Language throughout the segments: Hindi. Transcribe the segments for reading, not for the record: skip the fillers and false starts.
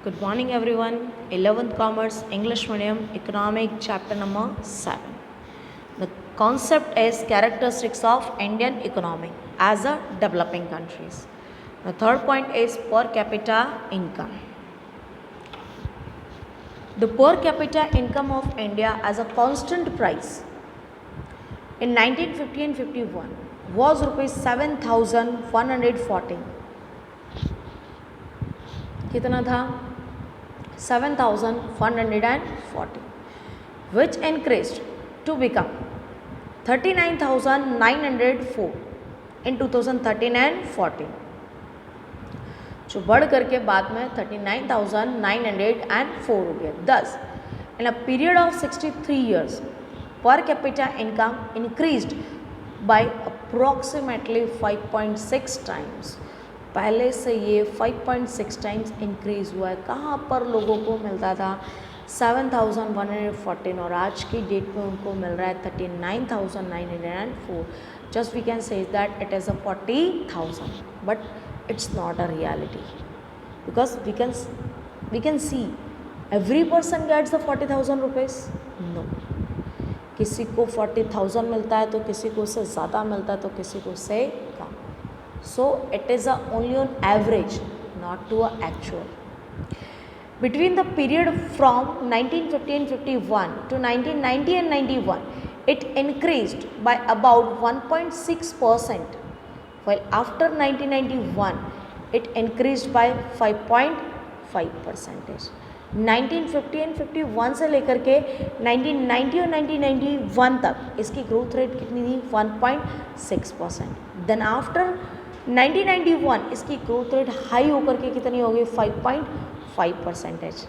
Good morning everyone. 11th Commerce English Medium Economic Chapter number 7. The concept is characteristics of Indian economy as a developing countries. The third point is per capita income. The per capita income of India as a constant price in 1950 and 51 was rupees 7,114. कितना था 7,140, which increased to become 39,904 in 2013 and 14, जो बढ़ करके बाद में 39,904 हो गया. Thus, in a period of 63 years, per capita income increased by approximately 5.6 times. पहले से ये 5.6 टाइम्स इंक्रीज़ हुआ है. कहाँ पर लोगों को मिलता था 7,114 और आज की डेट में उनको मिल रहा है 39,904. Just we can say that it is a 40,000, but it's not a reality because we can see every person gets the 40,000 rupees. No, किसी को 40,000 मिलता है तो किसी को उससे ज़्यादा मिलता है तो किसी को उससे कम. So it is only on average, not to a actual. Between the period from 1950 and 51 to 1990 and 91, it increased by about 1.6%, while after 1991, it increased by 5.5%. 1950 and 51 से लेकर के 1990 और 1991 तक इसकी ग्रोथ रेट कितनी थी 1.6%. देन आफ्टर 1991 इसकी ग्रोथ रेट हाई होकर के कितनी होगी 5.5%.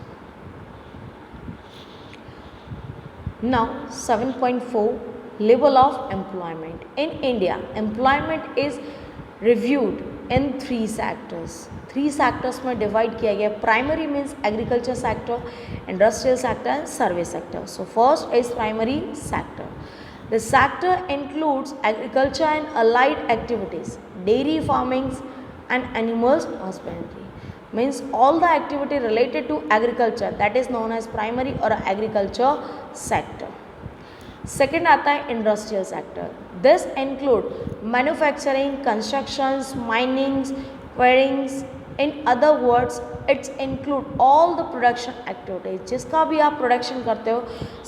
Now 7.4 level of employment in India. Employment is reviewed in 3 sectors. 3 sectors में डिवाइड किया गया. Primary means agriculture sector, industrial sector and service sector. So first is primary sector. The sector includes agriculture and allied activities, dairy farming and animals husbandry. Means all the activity related to agriculture, that is known as primary or agriculture sector. Second आता है industrial sector. This include manufacturing, constructions, minings, quarrying. In other words, it's include all the production activities. जिसका भी आप प्रोडक्शन करते हो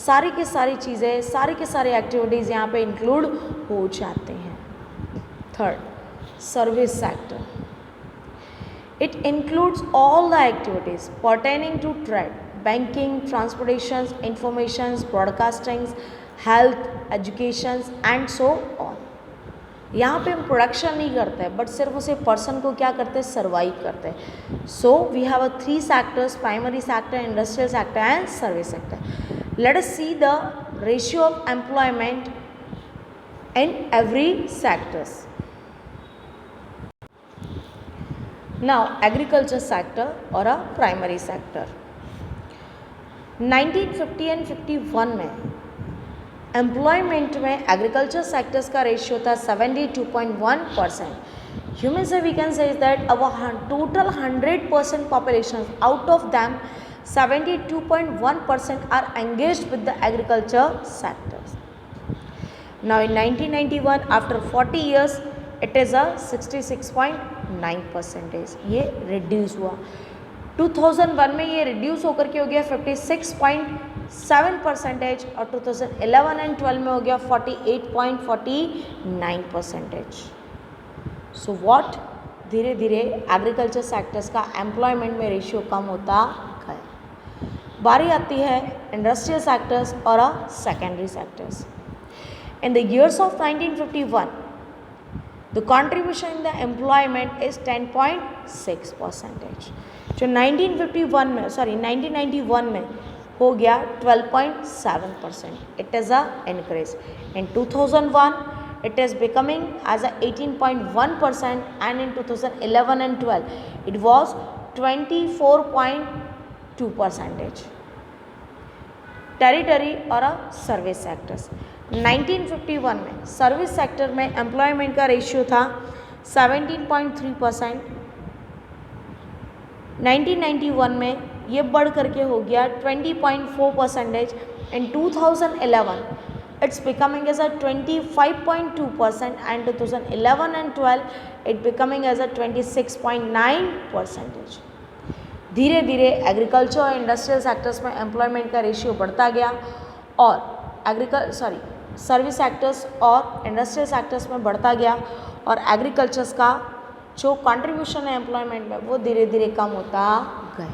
सारी की सारी चीज़ें, सारी के सारे एक्टिविटीज़ यहाँ पे इंक्लूड हो जाते हैं. Third, service sector. It includes all the activities pertaining to trade, banking, transportation, information, broadcasting, health, education and so on. यहाँ पे हम प्रोडक्शन नहीं करते हैं बट सिर्फ उसे पर्सन को क्या करते हैं सर्वाइव करते हैं. So we have 3 sectors, primary sector, industrial sector and service sector. Let us see the ratio of employment in every sectors. Now agriculture sector or a primary sector. 1950 and 51 में एम्प्लॉयमेंट में एग्रीकल्चर सेक्टर्स का रेशियो था 72.1%. Human say we can say that our total 100% population out of them 72.1% are engaged with the agriculture sectors. Now in 1991 after 40 years it is a 66.9%. ये रिड्यूस हुआ. 2001 में ये रिड्यूस होकर के हो गया 56.7% और 2011 एंड 12 में हो गया 48.49%. सो व्हाट, धीरे धीरे एग्रीकल्चर सेक्टर्स का एम्प्लॉयमेंट में रेशियो कम होता गया. बारी आती है इंडस्ट्रियल सेक्टर्स और secondary sectors. In the years of 1951 the contribution in the employment is 10.6%. जो 1991 में हो गया 12.7%. It is a increase. In 2001 it is becoming as a 18.1% and in 2011 and 12 it was 24.2%. Territory और सर्विस सेक्टर्स. 1951 में सर्विस सेक्टर में एम्प्लॉयमेंट का रेशियो था 17.3%. 1991 में ये बढ़ करके हो गया 20.4%. इन 2011 it's becoming as a 25.2%, and 2011 and 12 it becoming as a 26.9%. धीरे धीरे एग्रीकल्चर और इंडस्ट्रियल सेक्टर्स में एम्प्लॉयमेंट का रेशियो बढ़ता गया और सर्विस सेक्टर्स और इंडस्ट्रियल सेक्टर्स में बढ़ता गया और एग्रीकल्चर्स का जो कंट्रीब्यूशन है एम्प्लॉयमेंट में वो धीरे धीरे कम होता गया.